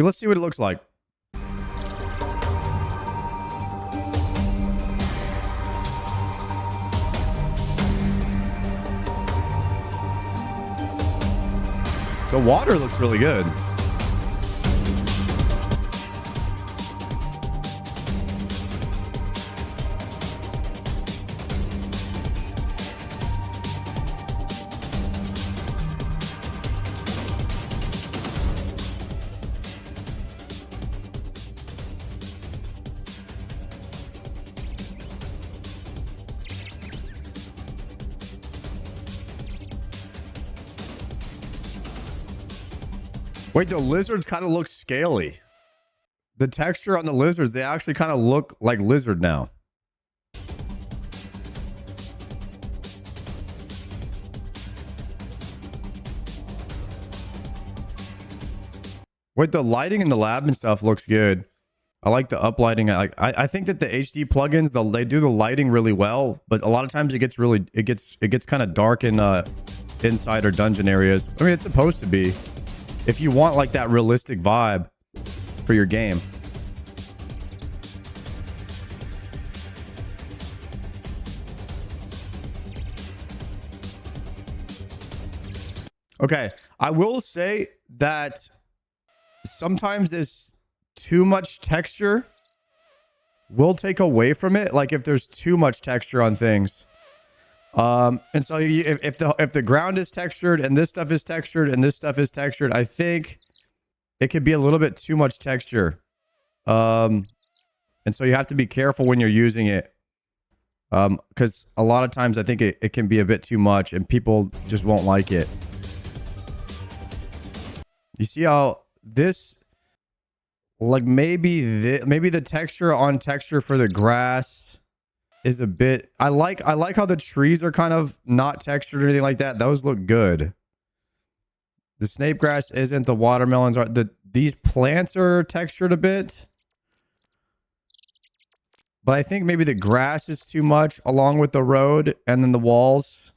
Let's see what it looks like. The water looks really good. Wait, the lizards kind of look scaly. The texture on the lizards, they actually kind of look like lizard now. Wait, the lighting in the lab and stuff looks good. I like the uplighting. I think that the HD plugins, they do the lighting really well, but a lot of times it gets kind of dark in inside or dungeon areas. I mean, it's supposed to be. If you want like that realistic vibe for your game. Okay, I will say that sometimes there's too much texture will take away from it. Like if there's too much texture on things. And so if the ground is textured and this stuff is textured and this stuff is textured, I think it could be a little bit too much texture. And so you have to be careful when you're using it. Because a lot of times I think it can be a bit too much and people just won't like it. You see how this, like maybe the texture on texture for the grass is a bit, I like how the trees are kind of not textured or anything like that. Those look good. The snape grass isn't, the watermelons are, these plants are textured a bit. But I think maybe the grass is too much along with the road and then the walls.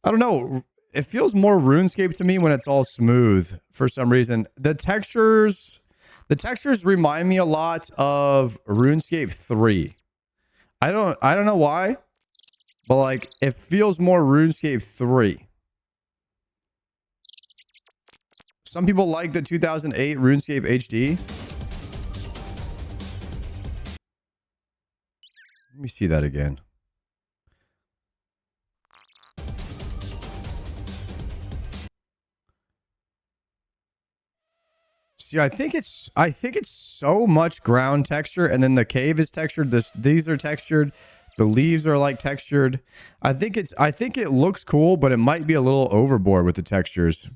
I don't know. It feels more RuneScape to me when it's all smooth for some reason. The textures remind me a lot of RuneScape 3. I don't know why, but like it feels more RuneScape 3. Some people like the 2008 RuneScape HD. Let me see that again. See, I think it's so much ground texture, and then the cave is textured. These are textured. The leaves are like textured. I think it looks cool, but it might be a little overboard with the textures.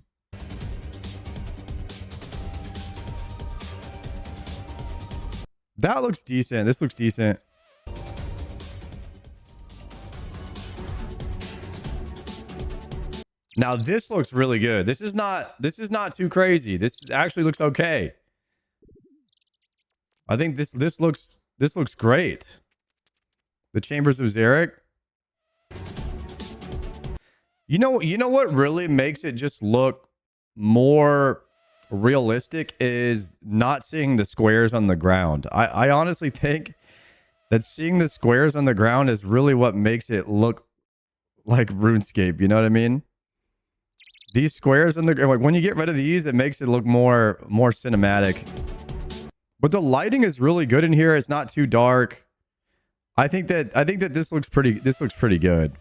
That looks decent. This looks decent. Now this looks really good. This is not too crazy. This actually looks okay. I think this looks great. The Chambers of Xeric. You know what really makes it just look more realistic is not seeing the squares on the ground. I honestly think that seeing the squares on the ground is really what makes it look like RuneScape. You know what I mean? These squares on the, like when you get rid of these, it makes it look more cinematic. But the lighting is really good in here. It's not too dark. I think that this looks pretty good.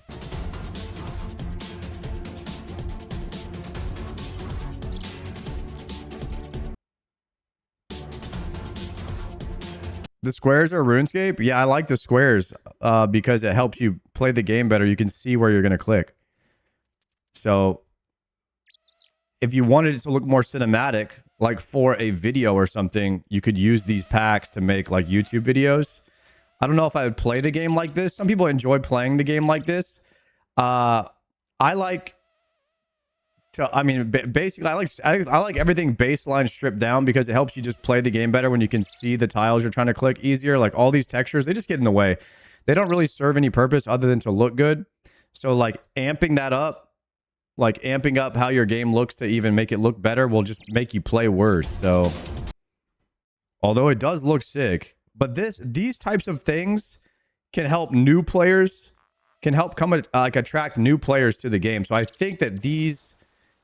The squares are RuneScape? Yeah, I like the squares because it helps you play the game better. You can see where you're going to click. So if you wanted it to look more cinematic, like for a video or something, you could use these packs to make like YouTube videos. I don't know if I would play the game like this. Some people enjoy playing the game like this. I like to, I mean, basically, I like everything baseline stripped down because it helps you just play the game better when you can see the tiles you're trying to click easier. Like all these textures, they just get in the way. They don't really serve any purpose other than to look good. So like amping that up like amping up how your game looks to even make it look better will just make you play worse. So although it does look sick, but these types of things can help new players, can help attract new players to the game. So I think that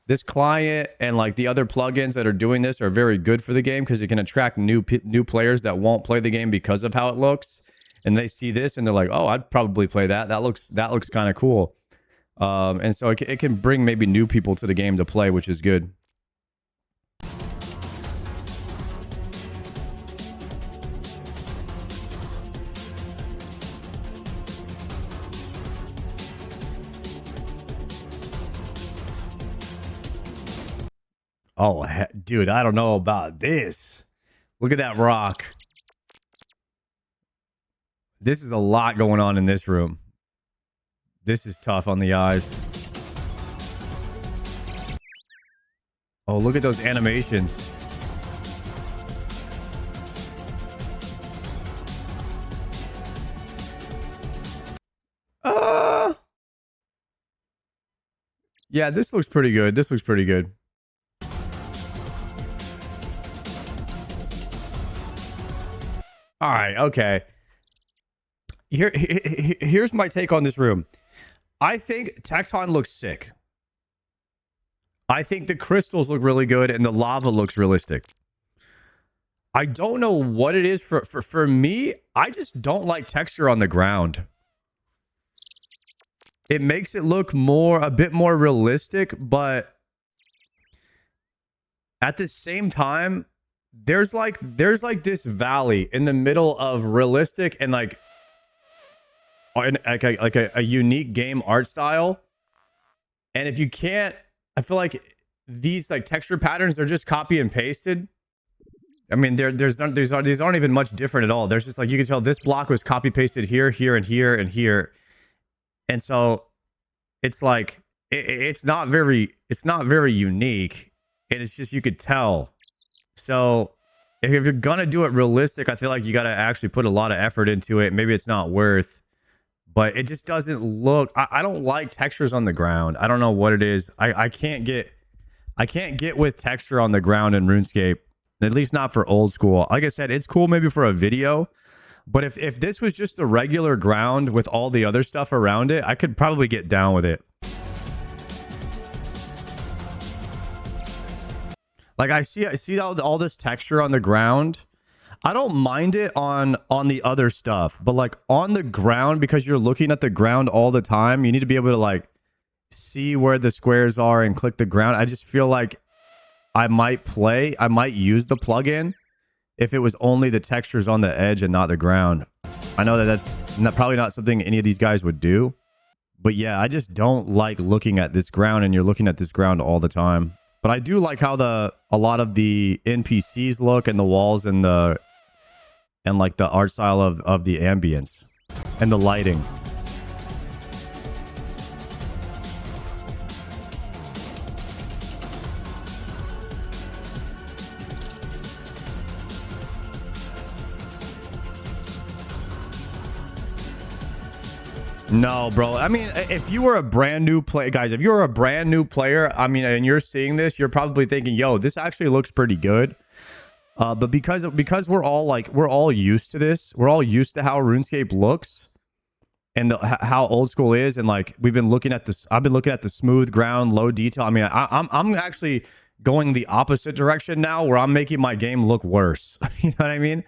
this client and like the other plugins that are doing this are very good for the game, because it can attract new players that won't play the game because of how it looks, and they see this and they're like, oh, I'd probably play that. That looks kind of cool. And so it can bring maybe new people to the game to play, which is good. Oh, dude, I don't know about this. Look at that rock. This is a lot going on in this room. This is tough on the eyes. Oh, look at those animations. Yeah, this looks pretty good. This looks pretty good. All right, okay. Here's my take on this room. I think Tecton looks sick. I think the crystals look really good and the lava looks realistic. I don't know what it is for me. I just don't like texture on the ground. It makes it look a bit more realistic, but at the same time, there's like this valley in the middle of realistic and like a unique game art style. And if you can't, I feel like these like texture patterns are just copy and pasted. I mean, these aren't even much different at all. There's just like, you can tell this block was copy pasted here, here, and here, and here. And so it's like, it's not very unique. And it's just, you could tell. So if you're gonna do it realistic, I feel like you gotta actually put a lot of effort into it. Maybe it's not worth, but it just doesn't look. I don't like textures on the ground. I don't know what it is. I can't get with texture on the ground in RuneScape, at least not for old school. Like I said, it's cool maybe for a video, but if this was just a regular ground with all the other stuff around it, I could probably get down with it. Like I see all this texture on the ground. I don't mind it on the other stuff, but like on the ground, because you're looking at the ground all the time, you need to be able to like see where the squares are and click the ground. I just feel like I might use the plugin if it was only the textures on the edge and not the ground. I know that's probably not something any of these guys would do, but yeah, I just don't like looking at this ground, and you're looking at this ground all the time. But I do like how a lot of the NPCs look, and the walls and like the art style of the ambience and the lighting. No, bro. I mean, if you were a brand new player, guys, if you're a brand new player, I mean, and you're seeing this, you're probably thinking, yo, this actually looks pretty good. But because we're all used to this, we're all used to how RuneScape looks and how old school is. And like, we've been looking at this, I've been looking at the smooth ground, low detail. I mean, I'm actually going the opposite direction now, where I'm making my game look worse. You know what I mean?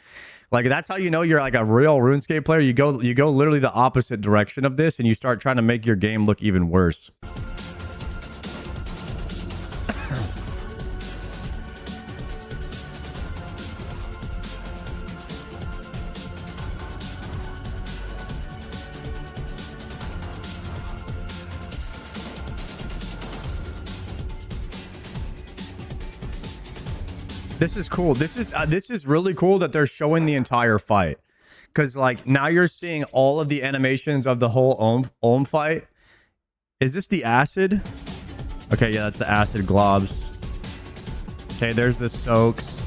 Like, that's how you know you're like a real RuneScape player. You go literally the opposite direction of this, and you start trying to make your game look even worse. This is cool. This is really cool that they're showing the entire fight, because like now you're seeing all of the animations of the whole Ohm fight. Is this the acid? Okay, yeah, that's the acid globs. Okay, there's the soaks.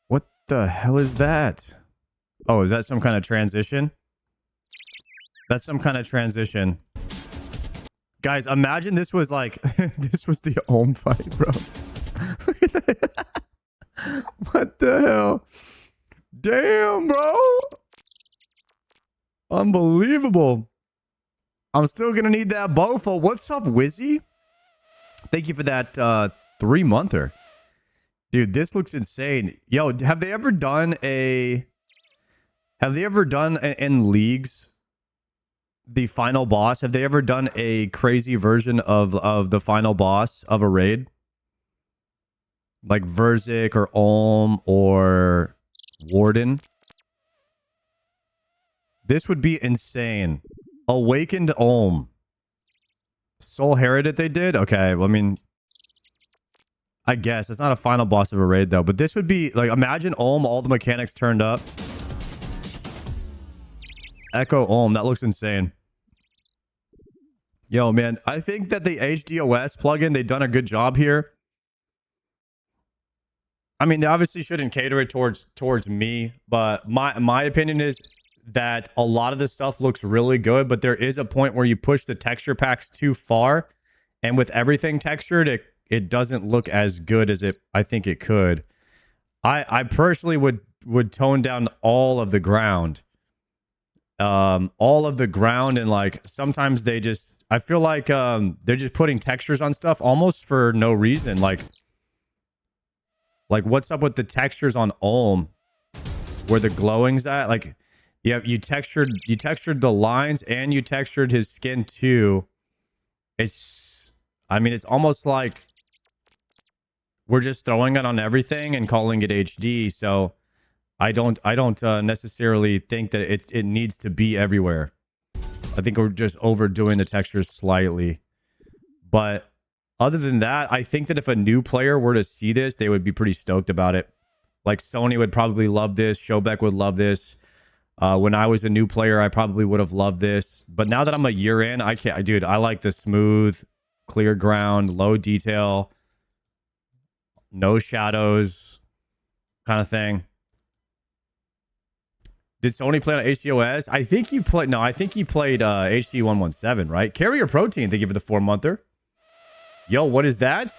What the hell is that? Oh, is that some kind of transition? That's some kind of transition. Guys, imagine this was like, this was the Ohm fight, bro. What the hell? Damn, bro. Unbelievable. I'm still going to need that Bofo. What's up, Wizzy? Thank you for that 3-monther. Dude, this looks insane. Yo, have they ever done in leagues the final boss? Have they ever done a crazy version of the final boss of a raid? Like Verzik or Olm or Warden? This would be insane. Awakened Olm. Soul Heredit they did? Okay, well, I mean, I guess. It's not a final boss of a raid, though. But this would be, like, imagine Olm, all the mechanics turned up. Echo Olm, that looks insane. Yo, man, I think that the HDOS plugin, they've done a good job here. I mean, they obviously shouldn't cater it towards me, but my opinion is that a lot of this stuff looks really good, but there is a point where you push the texture packs too far, and with everything textured, it doesn't look as good as I think it could. I personally would tone down all of the ground. All of the ground, and like sometimes they just, I feel like they're just putting textures on stuff almost for no reason. Like what's up with the textures on Olm where the glowing's at? Like, yeah, you textured the lines and you textured his skin too. I mean, it's almost like we're just throwing it on everything and calling it HD. So I don't necessarily think that it needs to be everywhere. I think we're just overdoing the textures slightly. But other than that, I think that if a new player were to see this, they would be pretty stoked about it. Like Sony would probably love this. Showbeck would love this. When I was a new player, I probably would have loved this. But now that I'm a year in, I can't. Dude, I like the smooth, clear ground, low detail, no shadows kind of thing. Did Sony play on HDOS? I think he played. No, I think he played HC117, right? Carrier Protein. Thank you for the 4-monther. Yo, what is that?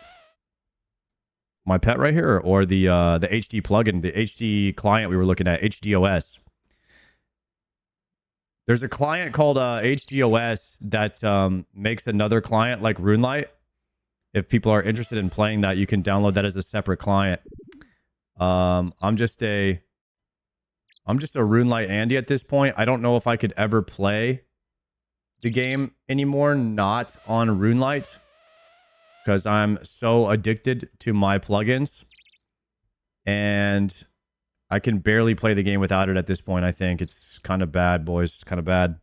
My pet right here, or the HD plugin, the HD client we were looking at, HDOS. There's a client called HDOS that makes another client like RuneLite. If people are interested in playing that, you can download that as a separate client. I'm just a RuneLite Andy at this point. I don't know if I could ever play the game anymore, not on RuneLite, because I'm so addicted to my plugins, and I can barely play the game without it at this point. I think it's kind of bad, boys. It's kind of bad.